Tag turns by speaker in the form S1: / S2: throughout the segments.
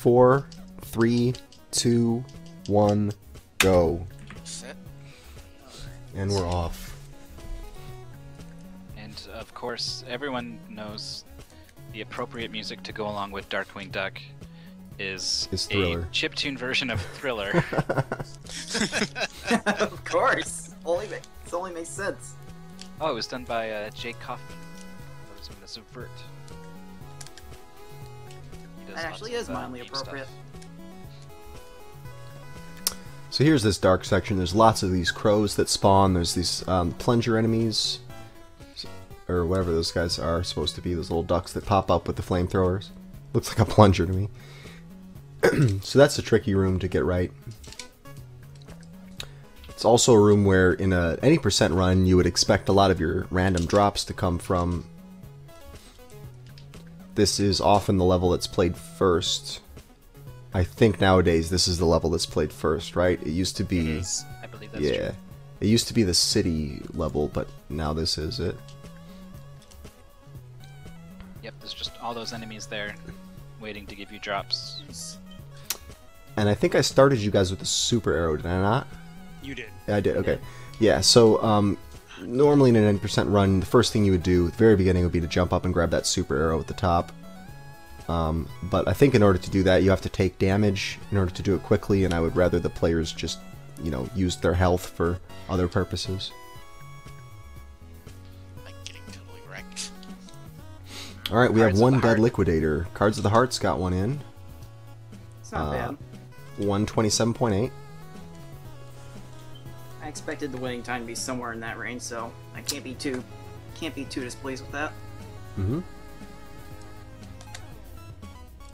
S1: 4, 3, 2, 1, go.
S2: Set.
S1: And we're off.
S3: And of course, everyone knows the appropriate music to go along with Darkwing Duck is a
S1: Thriller.
S3: chiptune version of Thriller.
S4: Of course. It only makes sense.
S3: Oh, it was done by Jake Kaufman. That was Miss Vert.
S4: That actually is mildly appropriate.
S1: So here's this dark section. There's lots of these crows that spawn. There's these plunger enemies, or whatever those guys are supposed to be. Those little ducks that pop up with the flamethrowers. Looks like a plunger to me. So that's a tricky room to get right. It's also a room where in any percent run you would expect a lot of your random drops to come from. This is often the level that's played first. I think nowadays this is the level that's played first, right? It used to be...
S3: I believe that's
S1: yeah.
S3: true.
S1: It used to be the city level, but now this is it.
S3: Yep, there's just all those enemies there waiting to give you drops.
S1: And I think I started you guys with the super arrow, did I not?
S2: You did.
S1: Yeah, I did, okay. Yeah, so normally in an 90% run, the first thing you would do at the very beginning would be to jump up and grab that super arrow at the top. But I think in order to do that, you have to take damage in order to do it quickly, and I would rather the players just, you know, use their health for other purposes.
S2: Like getting totally wrecked.
S1: Alright, we have
S3: Cards of
S1: one
S3: the
S1: dead
S3: Heart.
S1: liquidator. Cards of the Heart's got one in.
S4: It's not bad.
S1: 127.8.
S4: I expected the winning time to be somewhere in that range, so I can't be too displeased with that.
S1: Mm-hmm.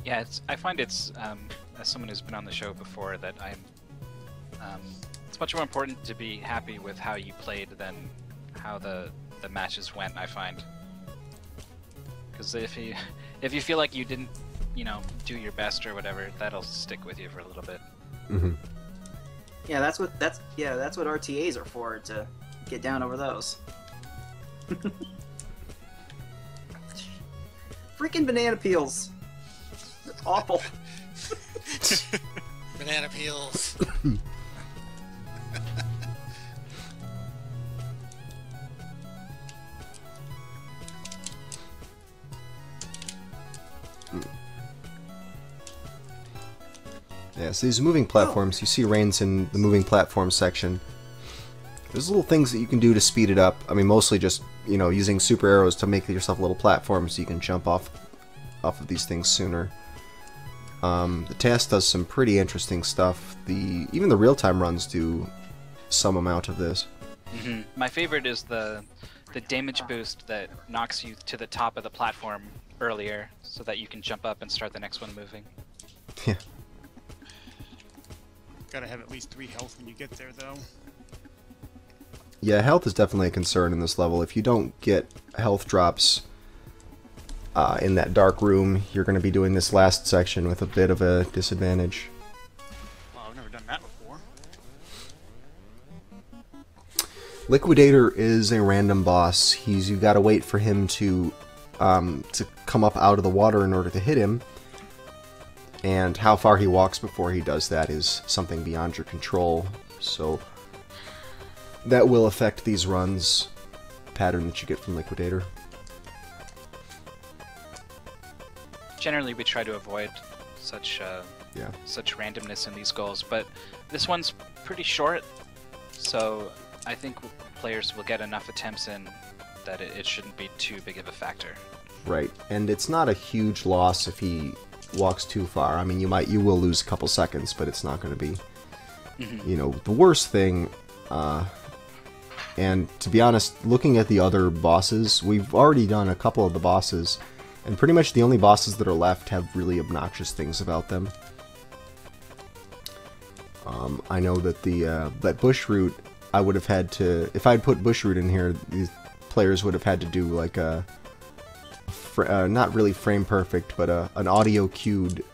S3: Yeah, I find it's, as someone who's been on the show before, that it's much more important to be happy with how you played than how the matches went, I find. Because if you feel like you didn't, you know, do your best or whatever, that'll stick with you for a little bit.
S1: Mm-hmm.
S4: Yeah, that's what RTAs are for, to get down over those. Freaking banana peels. That's awful.
S2: Banana peels.
S1: Yeah, so these moving platforms, you see Rane's in the moving platform section. There's little things that you can do to speed it up. I mean, mostly just, you know, using super arrows to make yourself a little platform so you can jump off of these things sooner. The task does some pretty interesting stuff. Even the real-time runs do some amount of this.
S3: Mm-hmm. My favorite is the damage boost that knocks you to the top of the platform earlier, so that you can jump up and start the next one moving.
S1: Yeah.
S2: Gotta have at least 3 health when you get there, though.
S1: Yeah, health is definitely a concern in this level. If you don't get health drops in that dark room, you're going to be doing this last section with a bit of a disadvantage.
S2: Well, I've never done that before.
S1: Liquidator is a random boss. You got to wait for him to come up out of the water in order to hit him. And how far he walks before he does that is something beyond your control. So that will affect these runs, pattern that you get from Liquidator.
S3: Generally, we try to avoid such randomness in these goals, but this one's pretty short, so I think players will get enough attempts in that it shouldn't be too big of a factor.
S1: Right, and it's not a huge loss if he walks too far. I mean, you will lose a couple seconds, but it's not going to be, you know, the worst thing. And to be honest, looking at the other bosses, we've already done a couple of the bosses, and pretty much the only bosses that are left have really obnoxious things about them. I know that that bushroot, I would have had to, if I'd put bushroot in here, these players would have had to do like a not really frame perfect, but an audio cued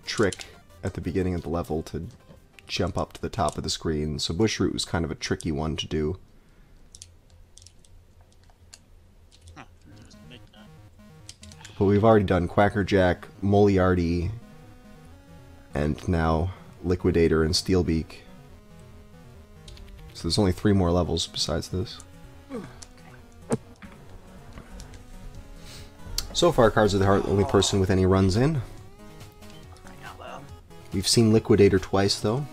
S1: trick at the beginning of the level to jump up to the top of the screen. So bushroot was kind of a tricky one to do. But we've already done Quackerjack, Moliarty, and now Liquidator and Steelbeak. So there's only 3 more levels besides this. So far, Cards of the Heart, the only person with any runs in. We've seen Liquidator twice, though.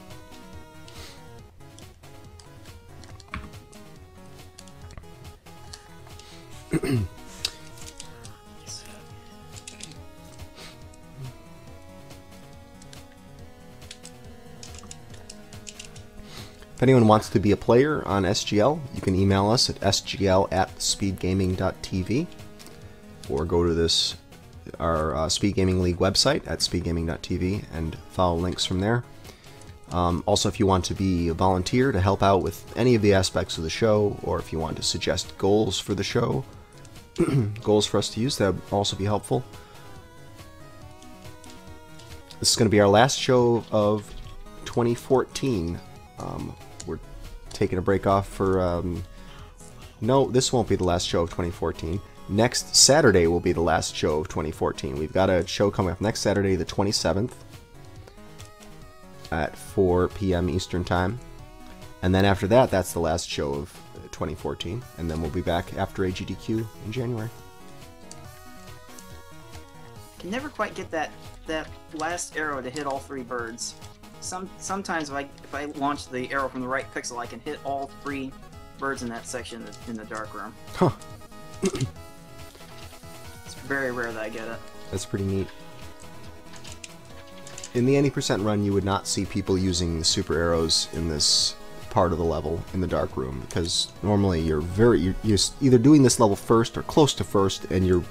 S1: If anyone wants to be a player on SGL, you can email us at sgl@speedgaming.tv or go to our Speed Gaming League website at speedgaming.tv and follow links from there. Also, if you want to be a volunteer to help out with any of the aspects of the show, or if you want to suggest goals for the show, goals for us to use, that would also be helpful. This is going to be our last show of 2014. We're taking a break off for... no, this won't be the last show of 2014. Next Saturday will be the last show of 2014. We've got a show coming up next Saturday, the 27th, at 4 p.m. Eastern Time. And then after that, that's the last show of 2014. And then we'll be back after AGDQ in January.
S4: Can never quite get that last arrow to hit all 3 birds. Sometimes if I launch the arrow from the right pixel, I can hit all 3 birds in that section in the dark room.
S1: Huh.
S4: It's very rare that I get it.
S1: That's pretty neat. In the 80% run, you would not see people using the super arrows in this part of the level in the dark room, because normally you're either doing this level first or close to first, and you're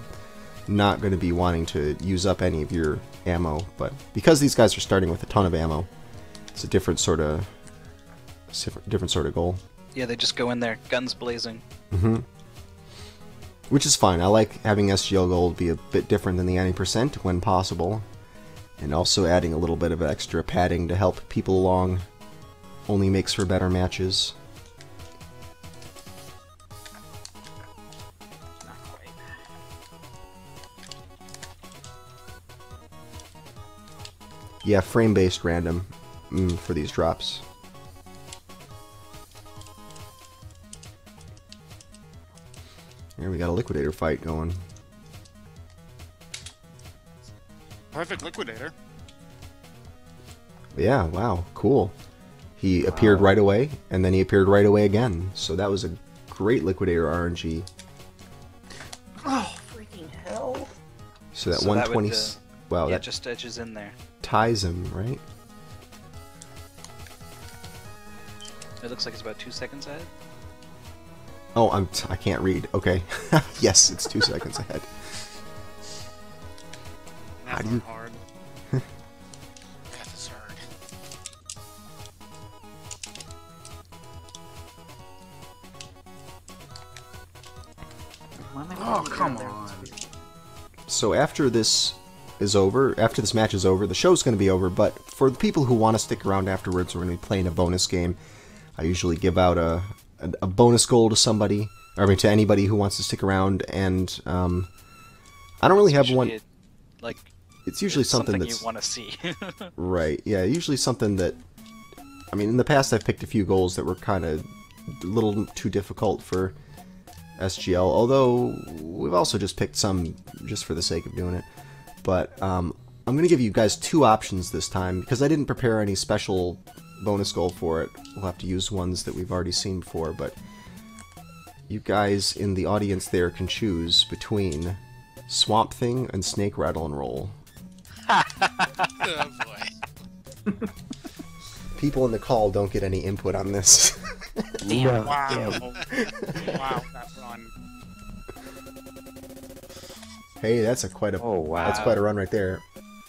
S1: not going to be wanting to use up any of your ammo. But because these guys are starting with a ton of ammo, it's a different sort of goal.
S3: Yeah, they just go in there, guns blazing.
S1: Mm-hmm. Which is fine. I like having SGL Gold be a bit different than the 90% when possible, and also adding a little bit of extra padding to help people along only makes for better matches.
S4: Not quite.
S1: Yeah, frame-based random for these drops. Here we got a Liquidator fight going.
S2: Perfect Liquidator.
S1: Yeah, wow, cool. He appeared right away, and then he appeared right away again. So that was a great Liquidator RNG.
S4: Oh, freaking hell.
S1: So that
S3: So
S1: 120...
S3: that would,
S1: wow,
S3: yeah,
S1: that
S3: just edges in there.
S1: ties him, right?
S3: It looks like it's about 2 seconds ahead.
S1: Oh, I can't read. Okay. Yes, it's 2 seconds ahead.
S2: That's
S1: do you-
S2: not hard. Death is hard.
S4: Why am I
S2: Oh,
S4: putting it
S2: come
S4: there?
S2: on.
S1: So after this is over, after this match is over, the show's going to be over, but for the people who want to stick around afterwards, we're going to be playing a bonus game. I usually give out a bonus goal to somebody, or I mean to anybody who wants to stick around, and I don't really have
S3: Usually
S1: one.
S3: Like,
S1: It's usually something that's
S3: you want to see.
S1: right. Yeah, usually something that. I mean, in the past I've picked a few goals that were kind of a little too difficult for SGL, although we've also just picked some just for the sake of doing it. But I'm going to give you guys 2 options this time, because I didn't prepare any special bonus goal for it. We'll have to use ones that we've already seen before, but you guys in the audience there can choose between Swamp Thing and Snake Rattle and Roll.
S2: Oh boy.
S1: People in the call don't get any input on this.
S4: Damn.
S2: Wow. Wow, that run.
S1: Hey, that's quite a
S3: wow.
S1: run right there.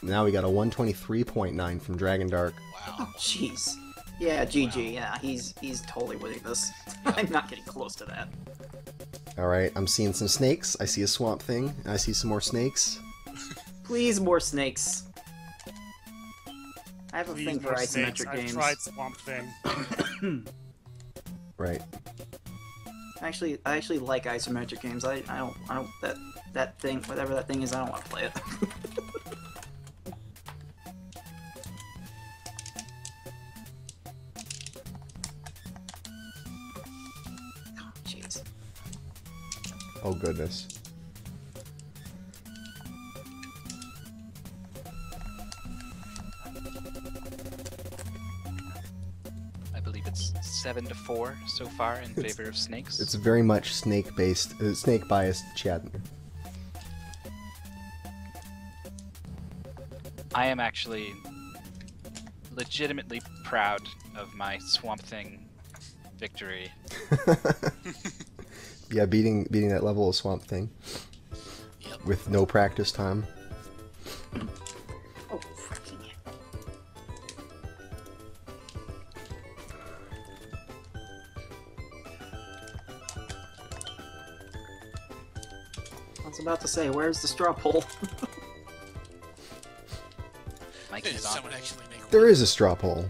S1: Now we got a 123.9 from Dragondarch.
S2: Wow.
S4: Oh, jeez. Yeah, GG. Yeah, he's totally winning this. I'm not getting close to that.
S1: Alright, I'm seeing some snakes. I see a Swamp Thing. I see some more snakes.
S4: Please, more snakes. I have a
S2: Please,
S4: thing for
S2: more snakes.
S4: isometric
S2: I've
S4: games.
S2: tried Swamp Thing.
S1: Right.
S4: I actually like isometric games. I don't that thing, whatever that thing is, I don't want to play it.
S1: Oh goodness.
S3: I believe it's 7-4 so far in favor of snakes.
S1: It's very much snake-based, snake-biased chat.
S3: I am actually legitimately proud of my Swamp Thing victory.
S1: Yeah, beating that level of Swamp Thing.
S2: Yep.
S1: With no practice time.
S4: Oh, freaking it. I was about to say, where's the straw poll?
S3: Mike
S2: Did
S3: is on.
S2: someone actually make
S1: There is a straw poll.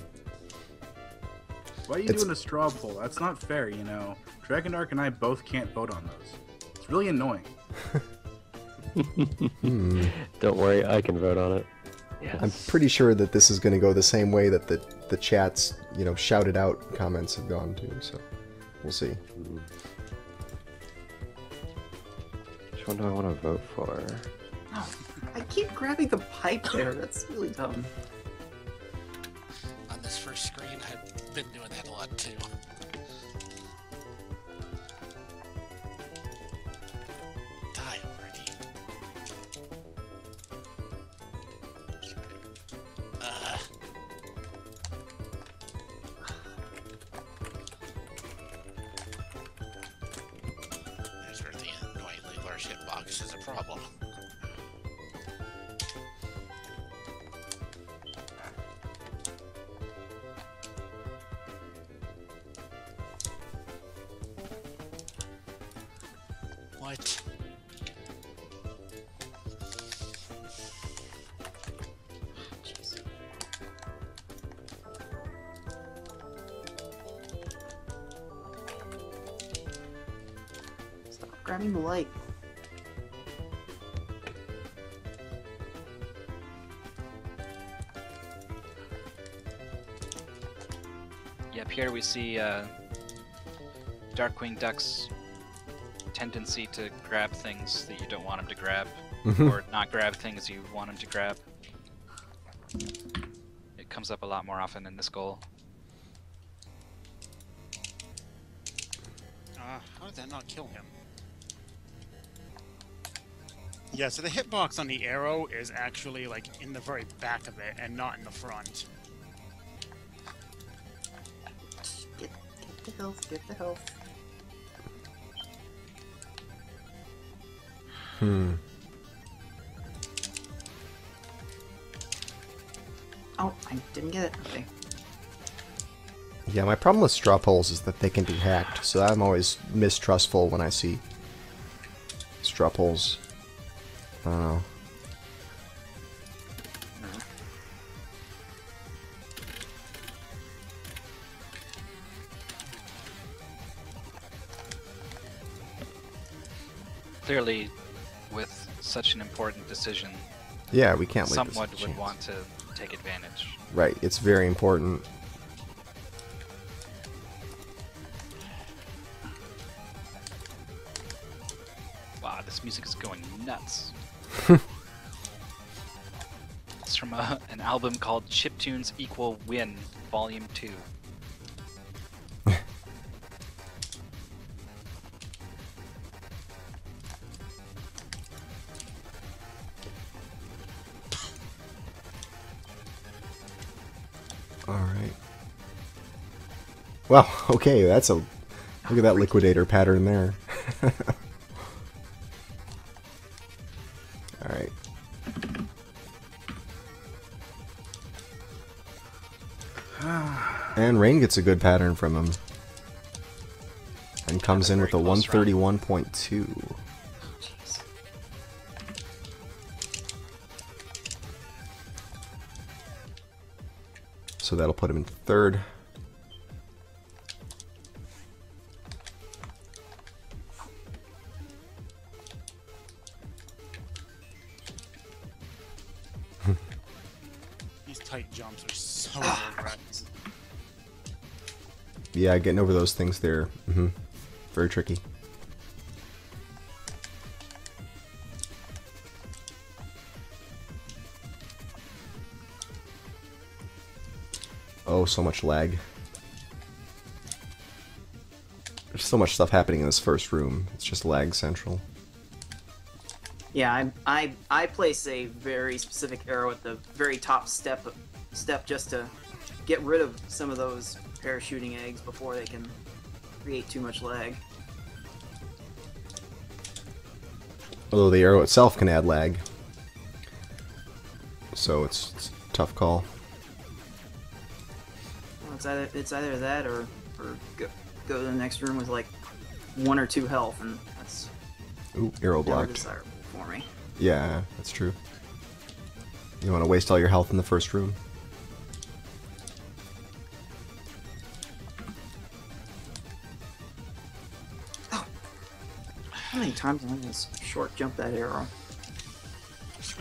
S5: Why are you doing a straw poll? That's not fair, you know. Dragondarch and I both can't vote on those. It's really annoying.
S6: Don't worry, I can vote on it. Yes.
S1: I'm pretty sure that this is going to go the same way that the chat's, you know, shouted out comments have gone to, so we'll see.
S6: Which one do I want to vote for?
S4: Oh, I keep grabbing the pipe there. That's really dumb.
S2: on this first screen? I've been doing that a lot too. Die already. There's where the annoyingly large hitbox is a problem. What?
S4: Jeez. Stop grabbing the light.
S3: Yep, here we see Darkwing Duck's tendency to grab things that you don't want him to grab, or not grab things you want him to grab. It comes up a lot more often in this goal.
S2: How did that not kill him? Yeah, so the hitbox on the arrow is actually like in the very back of it and not in the front.
S4: Get the health, get the health. Oh, I didn't get it. Okay.
S1: Yeah, my problem with straw polls is that they can be hacked, so I'm always mistrustful when I see straw polls. I don't know.
S3: Clearly, with such an important decision,
S1: Yeah, we can't let this
S3: someone
S1: chance.
S3: would want to take advantage.
S1: Right, it's very important.
S3: Wow, this music is going nuts. It's from an album called Chiptunes Equal Win, Volume 2.
S1: Alright. Well, okay, that's a... Look at that liquidator pattern there. Alright. And Rain gets a good pattern from him. And comes in
S3: very
S1: with a
S3: close run.
S1: 131.2.
S4: Jeez.
S1: So that'll put him in third.
S2: These tight jumps are so nerve-wracking.
S1: Yeah, getting over those things there. Very tricky. Oh, so much lag. There's so much stuff happening in this first room. It's just lag central.
S4: Yeah, I place a very specific arrow at the very top step just to get rid of some of those parachuting eggs before they can create too much lag.
S1: Although the arrow itself can add lag. So it's a tough call.
S4: Well, it's either that or go to the next room with like 1 or 2 health, and that's
S1: Ooh, arrow
S4: never
S1: blocked.
S4: desirable for me.
S1: Yeah, that's true. You want to waste all your health in the first room?
S4: How many times am I going to short jump that arrow?
S2: Shit.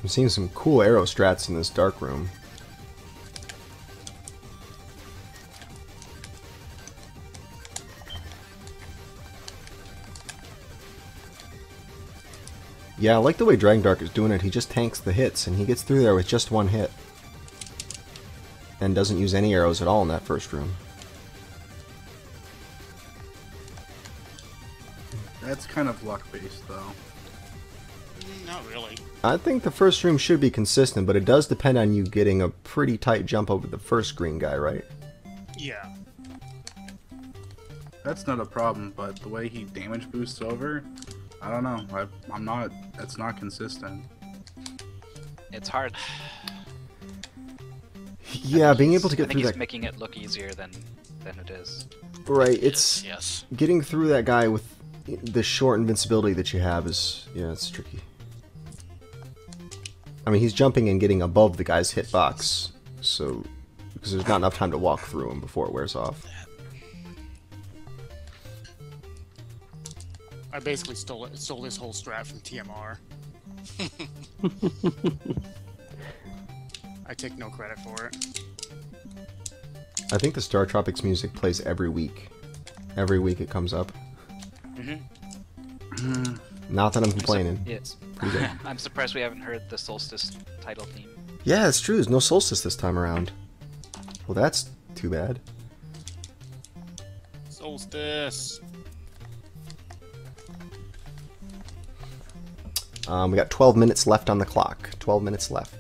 S1: I'm seeing some cool arrow strats in this dark room. Yeah, I like the way Dragondarch is doing it. He just tanks the hits, and he gets through there with just 1 hit. And doesn't use any arrows at all in that first room.
S5: That's kind of luck-based, though.
S2: Not really.
S1: I think the first room should be consistent, but it does depend on you getting a pretty tight jump over the first green guy, right?
S2: Yeah.
S5: That's not a problem, but the way he damage boosts over, I don't know. I'm not. That's not consistent.
S3: It's hard.
S1: Yeah, being able to
S3: I
S1: get
S3: think
S1: through
S3: he's
S1: that...
S3: making it look easier than it is.
S1: Right, it's...
S2: Yes.
S1: Getting through that guy with the short invincibility that you have is... Yeah, it's tricky. I mean, he's jumping and getting above the guy's hitbox, so... Because there's not enough time to walk through him before it wears off.
S2: I basically stole this whole strat from TMR. I take no credit for it.
S1: I think the Star Tropics music plays every week. Every week it comes up. Not that I'm complaining.
S3: Yes.
S1: Pretty good.
S3: I'm surprised we haven't heard the Solstice title theme.
S1: Yeah, it's true. There's no Solstice this time around. Well, that's too bad.
S2: Solstice.
S1: We got 12 minutes left on the clock. 12 minutes left.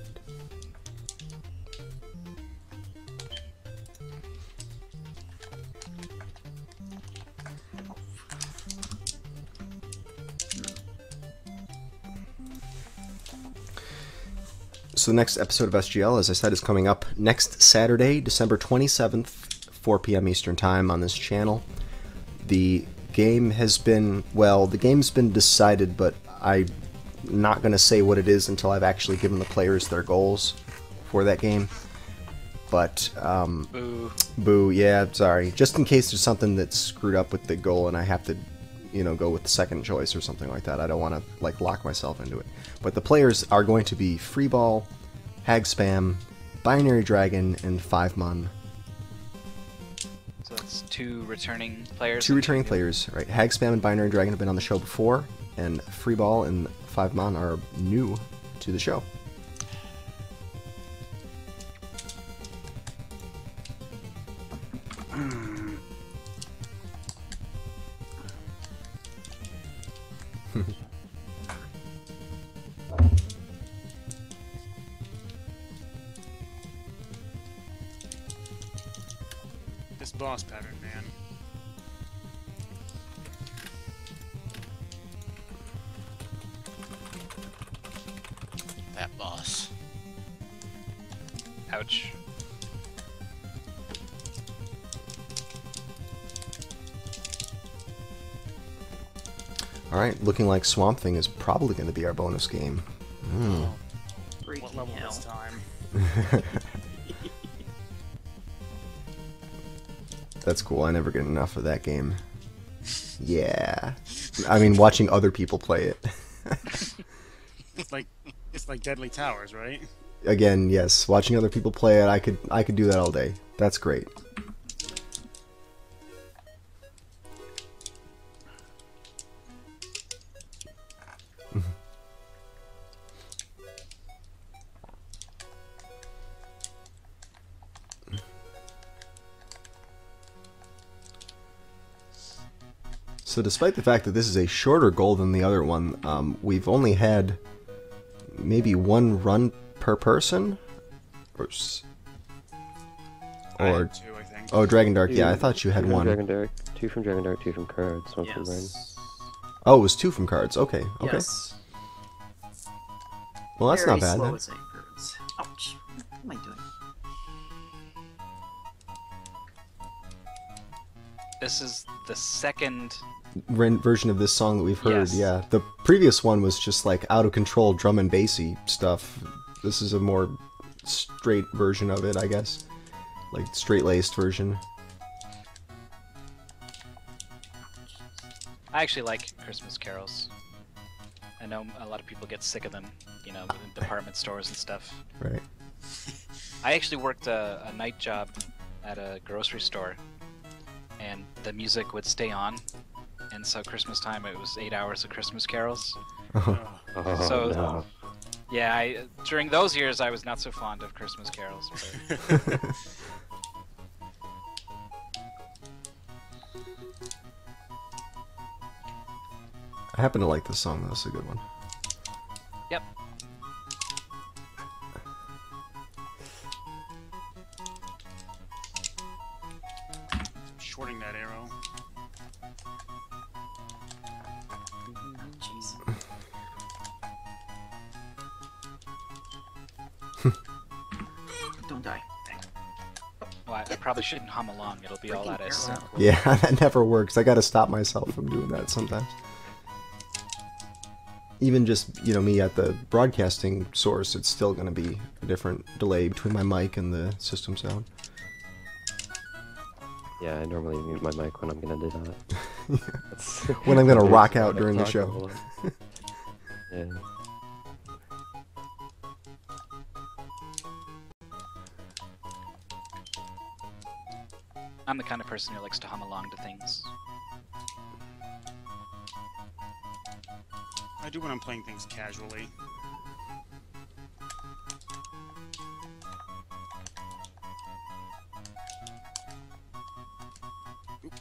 S1: So the next episode of SGL, as I said, is coming up next Saturday, December 27th, 4 p.m. Eastern Time on this channel. The game has been, well, the game's been decided, but I'm not going to say what it is until I've actually given the players their goals for that game. But,
S3: Boo.
S1: boo, yeah, sorry. Just in case there's something that's screwed up with the goal and I have to, you know, go with the second choice or something like that. I don't want to, like, lock myself into it. But the players are going to be Freeball, Hag Spam, Binary Dragon, and 5-Mon.
S3: So that's 2 returning players.
S1: 2 returning players, right? Hag Spam and Binary Dragon have been on the show before, and Freeball and 5-Mon are new to the show.
S2: This boss pattern, man. That boss.
S3: Ouch.
S1: Alright, looking like Swamp Thing is probably going to be our bonus game.
S4: Freaking
S2: What level
S4: hell.
S2: this time?
S1: That's cool. I never get enough of that game. Yeah. I mean, watching other people play it.
S2: It's like Deadly Towers, right?
S1: Again, yes. Watching other people play it, I could do that all day. That's great. So despite the fact that this is a shorter goal than the other one, we've only had maybe one run per person? Or...
S2: I had two, I think.
S1: Oh, Dragondarch, yeah, I thought you had one.
S6: Dragondarch, 2 from Dragondarch, 2 from Cards, 1 from Rain.
S4: Yes.
S1: Oh, it was 2 from Cards. Okay, okay.
S4: Yes.
S1: Well, that's
S4: Very
S1: not bad
S4: slow
S1: then.
S4: at saying birds. Ouch. What am I doing?
S3: This is the second.
S1: Version of this song that we've heard,
S3: Yes.
S1: yeah. The previous one was just like out of control drum and bassy stuff. This is a more straight version of it, I guess. Like straight-laced version.
S3: I actually like Christmas carols. I know a lot of people get sick of them, you know, in department stores and stuff.
S1: Right.
S3: I actually worked a night job at a grocery store, and the music would stay on, and so Christmas time it was 8 hours of Christmas carols.
S6: Oh,
S3: So-
S6: no.
S3: Yeah, during those years I was not so fond of Christmas carols. But...
S1: I happen to like this song, though. It's a good one.
S3: Yep.
S2: Shorting that arrow.
S4: Jeez. Don't die.
S3: Well, I probably shouldn't hum along. It'll be all out of sync.
S1: Yeah, that never works. I gotta stop myself from doing that sometimes. Even just, you know, me at the broadcasting source, it's still gonna be a different delay between my mic and the system sound.
S6: Yeah, I normally mute my mic when I'm gonna do that. That's-
S1: When I'm gonna
S6: that's
S1: rock
S6: when
S1: out
S6: I
S1: during the
S6: talk a
S1: show.
S6: lot. Yeah.
S3: I'm the kind of person who likes to hum along to things.
S2: I do when I'm playing things casually. Oop,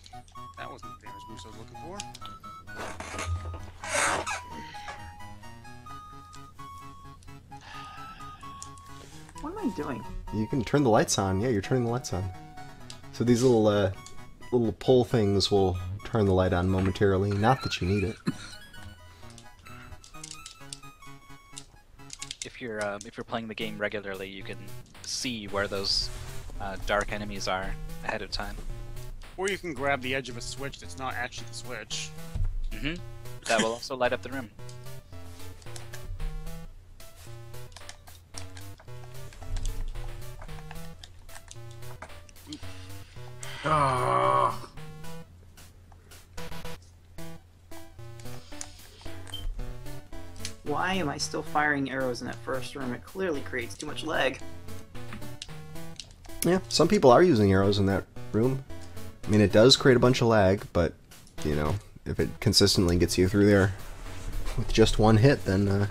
S2: that wasn't the damage boost I was looking for.
S4: What am I doing?
S1: You can turn the lights on. Yeah, you're turning the lights on. So these little little pull things will turn the light on momentarily. Not that you need it.
S3: If you're playing the game regularly, you can see where those dark enemies are ahead of time.
S2: Or you can grab the edge of a switch that's not actually the switch.
S3: Mm-hmm. That will also light up the room.
S5: Oh.
S4: Why am I still firing arrows in that first room? It clearly creates too much lag.
S1: Yeah, some people are using arrows in that room. I mean, it does create a bunch of lag, but, you know, if it consistently gets you through there with just one hit, then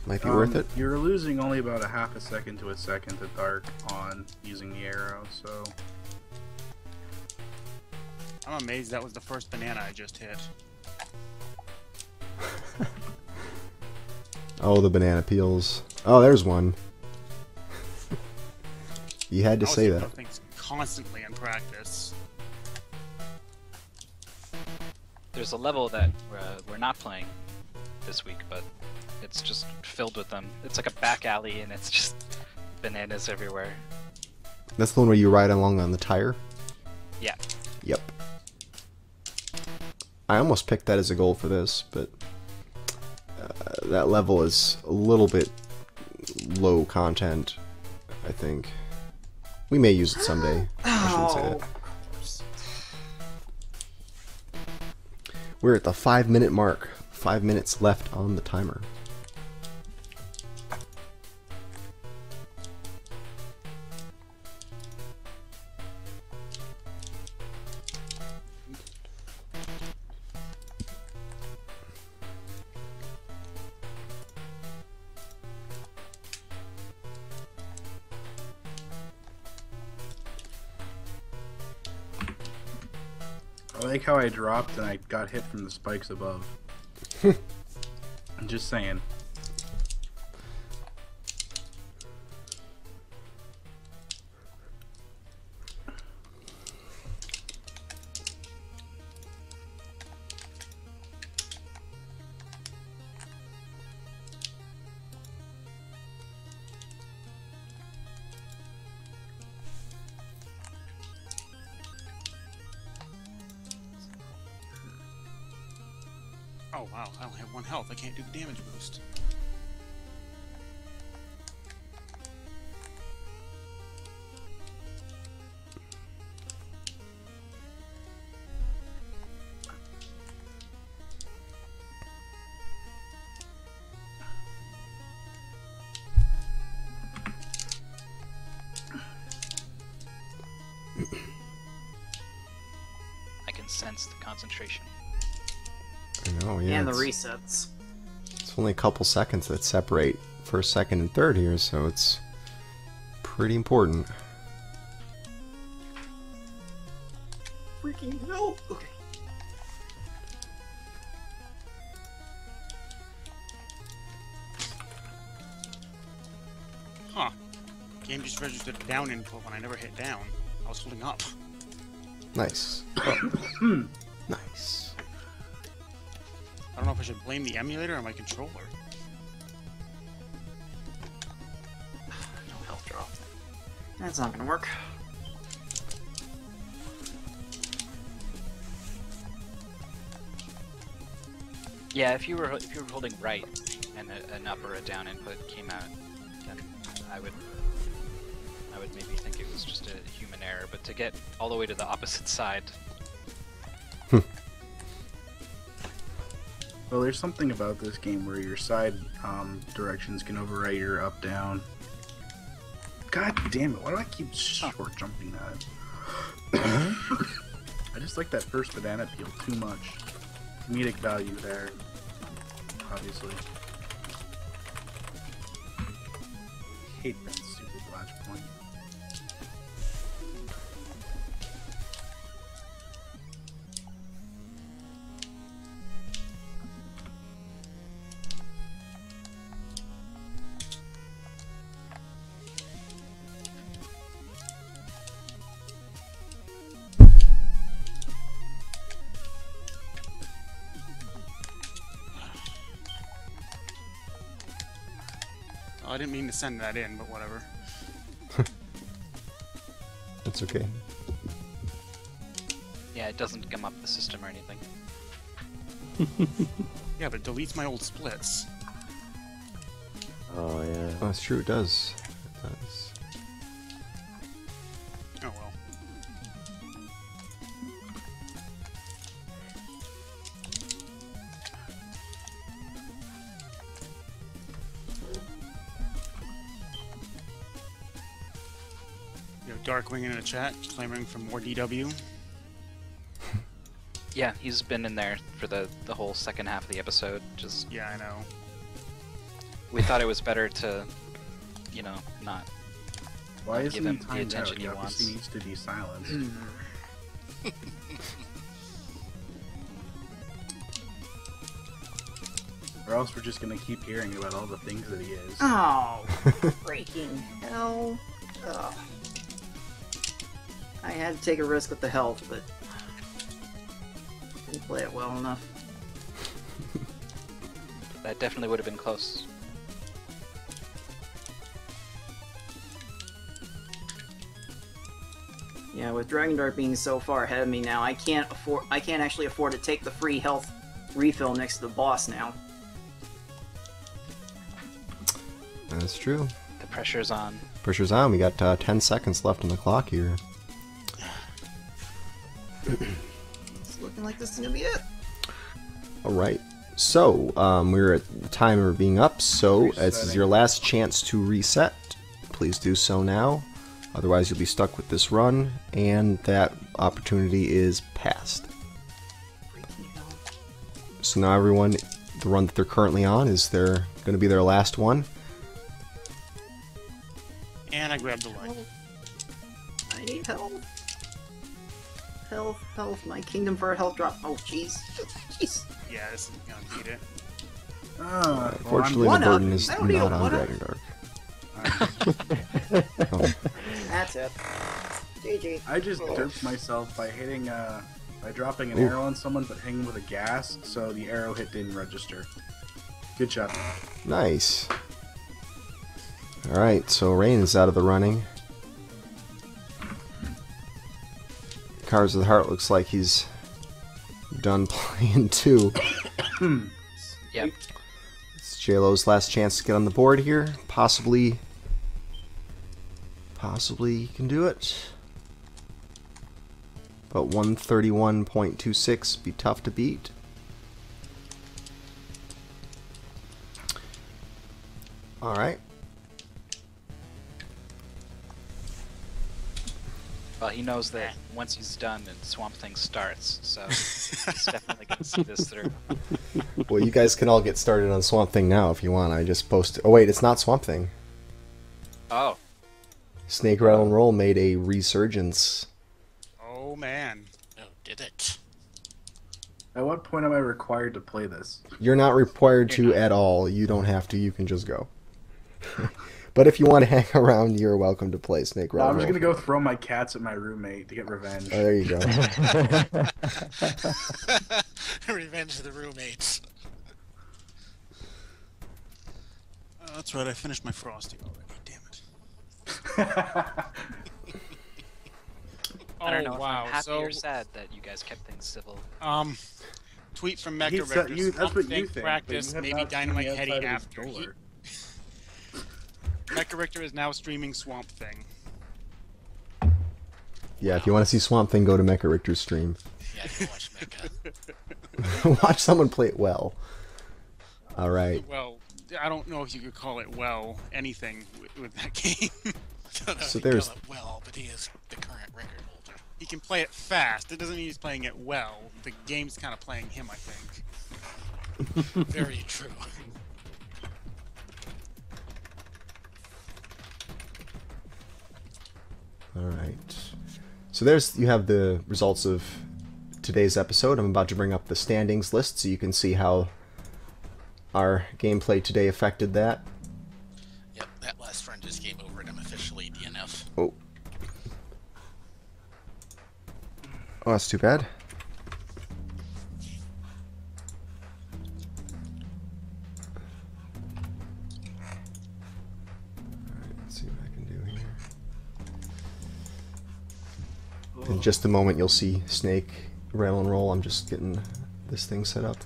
S1: might be worth it.
S5: You're losing only about a half a second to a second to dark on using the arrow, so...
S2: I'm amazed that was the first banana I just hit.
S1: Oh, the banana peels. Oh, there's one. You had to
S2: I was
S1: say
S2: hitting
S1: that.
S2: those things constantly in practice.
S3: There's a level that we're not playing this week, but it's just filled with them. It's like a back alley, and it's just bananas everywhere.
S1: That's the one where you ride along on the tire?
S3: Yeah.
S1: Yep. I almost picked that as a goal for this, but that level is a little bit low content, I think. We may use it someday. I shouldn't say that. We're at the 5-minute mark. 5 minutes left on the timer.
S5: Oh, like how I dropped and I got hit from the spikes above. I'm just saying.
S2: Oh wow, I only have 1 health. I can't do the damage boost.
S3: I can sense the concentration.
S1: I know, yeah.
S4: And the
S1: it's-
S4: resets.
S1: It's only a couple seconds that separate first, second, and third here, so it's pretty important.
S4: Freaking hell! Okay.
S2: Huh. Game just registered a down input when I never hit down. I was holding up.
S1: Nice. Nice.
S2: I don't know if I should blame the emulator or my controller.
S4: No health drop. That's not gonna work.
S3: Yeah, if you were holding right and an up or a down input came out, then I would maybe think it was just a human error. But to get all the way to the opposite side,
S5: Well, there's something about this game where your side directions can overwrite your up down. God damn it! Why do I keep short jumping that? I just like that first banana peel too much. Comedic value there, obviously. Hate that stupid latch point.
S2: Oh, I didn't mean to send that in, but whatever.
S1: That's okay.
S3: yeah, it doesn't come up the system or anything.
S2: Yeah, but it deletes my old splits.
S6: Oh yeah.
S1: Oh, that's true, it does. It does.
S2: Oh well. You have Darkwing in the chat clamoring for more DW.
S3: Yeah, he's been in there for the whole second half of the episode. Just
S2: Yeah, I know.
S3: we thought it was better to, you know, not.
S5: Why
S3: Give
S5: isn't
S3: him
S5: he
S3: the
S5: timed
S3: attention
S5: out?
S3: he
S5: He obviously
S3: wants.
S5: needs to be silenced. Or else we're just gonna keep hearing about all the things that he is.
S4: Oh, freaking hell. Ugh. I had to take a risk with the health, but didn't play it well enough.
S3: That definitely would have been close.
S4: Yeah, with Dragondarch being so far ahead of me now, I can't actually afford to take the free health refill next to the boss now.
S1: That's true.
S3: The pressure's on.
S1: Pressure's on. We got 10 seconds left on the clock here.
S4: It's looking like this is gonna be it.
S1: Alright. So, we're at the timer being up, so this is your last chance to reset. Please do so now. Otherwise, you'll be stuck with this run, and that opportunity is passed.
S4: Freaking hell.
S1: So now everyone, the run that they're currently on is going to be their last one.
S2: And I grabbed the light.
S4: I need help. health. My Kingdom for a health drop. Oh, jeez. Jeez.
S2: Yeah, this is gonna beat it.
S1: Unfortunately, the burden is not on Dragondarch. Oh.
S4: That's it. GG.
S5: I just derped myself by hitting by dropping an arrow on someone, but hitting with a gas, so the arrow hit didn't register. Good job.
S1: Nice. Alright, so Rane is out of the running. Cards of the Heart looks like he's done playing too.
S3: Yep.
S1: It's JLo's last chance to get on the board here. Possibly he can do it. But 131.26 be tough to beat. Alright.
S3: Well, he knows that once he's done, and Swamp Thing starts, so he's definitely gonna see this through.
S1: Well, you guys can all get started on Swamp Thing now if you want. I just posted. Oh wait, it's not Swamp Thing.
S3: Oh.
S1: Snake Rattle and Roll made a resurgence.
S2: Oh man.
S7: Oh, did it?
S5: At what point am I required to play this?
S1: You're not required to at all. You don't have to. You can just go. But if you want to hang around, you're welcome to play Snake Rattle.
S5: I'm just gonna go throw my cats at my roommate to get revenge.
S1: Oh, there you go.
S7: Revenge of the roommates.
S2: Oh, that's right. I finished my Frosty already. Damn it.
S3: I don't know
S2: Oh,
S3: if
S2: wow.
S3: I'm happy
S2: So,
S3: or sad that you guys kept things civil.
S2: tweet from
S5: That's
S2: Mecha Rector.
S5: what you think.
S2: Practice,
S5: but you have
S2: maybe
S5: not
S2: Dynamite
S5: seen the
S2: Heady
S5: outside of
S2: after.
S5: the door.
S2: Mecha Rector is now streaming Swamp Thing.
S1: Yeah, if you want to see Swamp Thing, go to Mecha Richter's stream.
S7: Yeah, you watch Mecha.
S1: Watch someone play it well. Alright.
S2: Well, I don't know if you could call it anything with that game.
S7: I don't know
S1: So
S7: if you
S1: there's-
S7: call it well, but he is the current record holder.
S2: He can play it fast. It doesn't mean he's playing it well. The game's kind of playing him, I think.
S7: Very true.
S1: Alright. So you have the results of today's episode. I'm about to bring up the standings list so you can see how our gameplay today affected that.
S7: Yep, that last run just game over and I'm officially DNF.
S1: Oh. Oh, that's too bad. Alright, let's see what I can do here. In just a moment, you'll see Snake Rattle and Roll. I'm just getting this thing set up.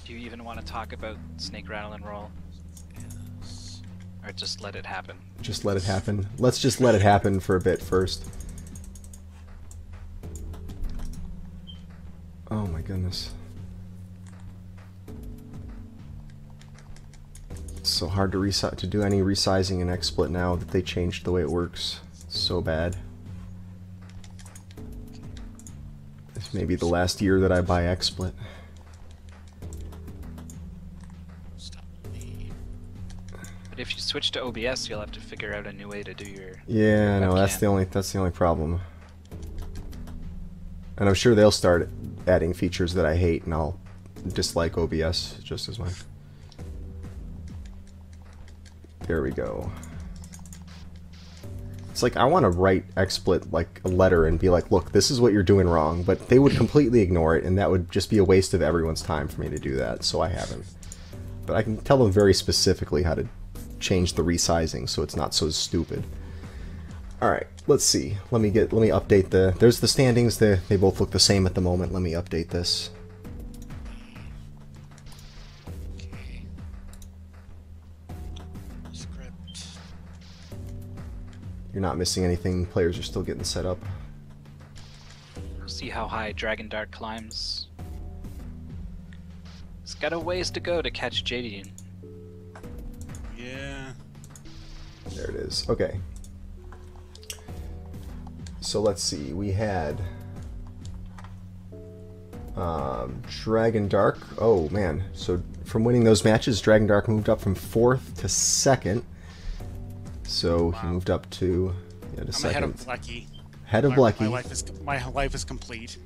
S3: Do you even want to talk about Snake Rattle and Roll? Or just let it happen?
S1: Just let it happen. Let's just let it happen for a bit first. Oh my goodness. It's so hard to do any resizing in XSplit now that they changed the way it works. It's so bad. This may be the last year that I buy XSplit.
S7: Stop me.
S3: But if you switch to OBS, you'll have to figure out a new way to do your...
S1: Yeah, I know, that's
S3: webcam.
S1: the only problem. And I'm sure they'll start adding features that I hate, and I'll dislike OBS just as much. There we go. It's like, I want to write XSplit like a letter and be like, look, this is what you're doing wrong, but they would completely ignore it, and that would just be a waste of everyone's time for me to do that, so I haven't. But I can tell them very specifically how to change the resizing so it's not so stupid. Alright, let's see. Let me update there's the standings. They both look the same at the moment. Let me update this.
S7: Okay. Script.
S1: You're not missing anything. Players are still getting set up.
S3: See how high Dragondarch climbs. It's got a ways to go to catch Jadian.
S2: Yeah.
S1: There it is. Okay. So let's see. We had Dragondarch. Oh man! So from winning those matches, Dragondarch moved up from 4th to 2nd. So he moved up to
S2: I'm
S1: second.
S2: ahead of Blecky.
S1: Head of Blecky.
S2: My life is complete.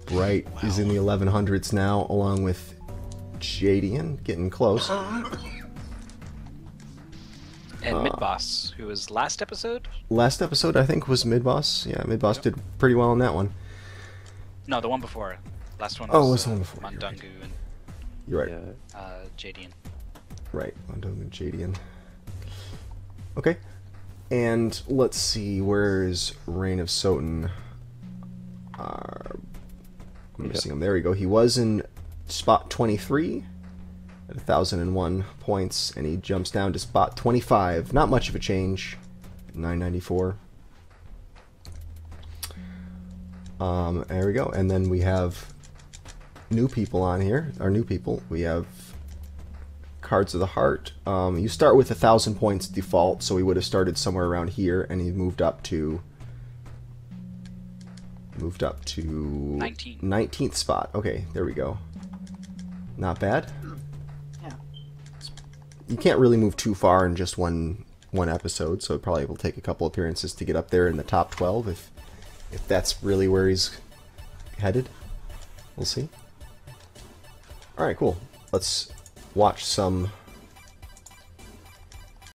S1: Bright is in the 1100s now, along with Jadian, getting close.
S3: And Midboss, who was last episode?
S1: Last episode, I think, was Midboss. Yeah, Midboss did pretty well on that one.
S3: No, the one before. Last one
S1: Oh, it
S3: was
S1: was the one before.
S3: Mandungu
S1: You're right.
S6: Yeah.
S3: and Jadian.
S1: Right, Mandungu and Jadian. Okay. And let's see, where's RaneOfSOTN? I'm missing him. There we go. He was in spot 23 at 1,001 points, and he jumps down to spot 25. Not much of a change. 994. There we go. And then we have new people on here. Our new people. We have CardsOfTheHeart. You start with 1,000 points default, so he would have started somewhere around here, and he moved up to 19th spot. Okay, there we go. Not bad.
S4: Yeah.
S1: You can't really move too far in just one episode, so it probably will take a couple appearances to get up there in the top 12 if that's really where he's headed. We'll see. All right, cool. Let's watch some